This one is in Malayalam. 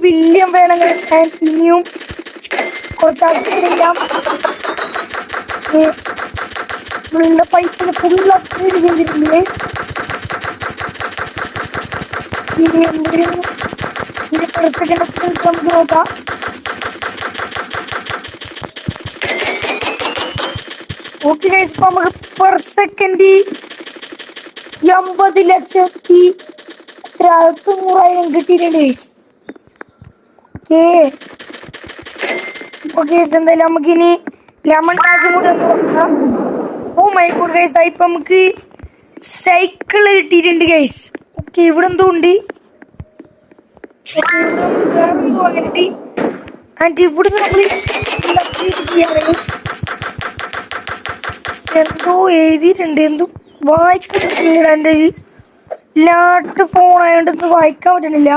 ബില്യൺ വേണമെങ്കിൽ ഇനിയും കുറച്ചാൾക്കാരെല്ലാം പൈസ ഫുൾ അപ്ഗ്രേഡ് ചെയ്തിട്ടുണ്ട്. ഇനി എന്തെങ്കിലും നമുക്ക് നോക്കാം. ഓക്കെ ഗൈസ്, ഇപ്പൊ നമുക്ക് പെർ സെക്കൻഡ് 80,900,000 കിട്ടിയിട്ടുണ്ട് ഗൈസ്. ഓക്കെ എന്തായാലും നമുക്കിനി ലെമൺ ഡാഷും കൂടെ നോക്കാം. ഓ മൈ ഗോഡ് ഗൈസ്, ഇപ്പൊ നമുക്ക് സൈക്കിള് കിട്ടിയിട്ടുണ്ട് ഗൈസ്. ഓക്കെ ഇവിടെ എന്തോ ഉണ്ട്. വേറെന്തോ അങ്ങനെ ആൻഡ് ഇവിടെ നമ്മൾ എന്തോ എഴുതിയിട്ടുണ്ട്. എന്തോ വായിക്കുന്നില്ല. എൻ്റെ ലാട്ട് ഫോൺ ആയതുകൊണ്ട് വായിക്കാൻ പറ്റുന്നില്ല.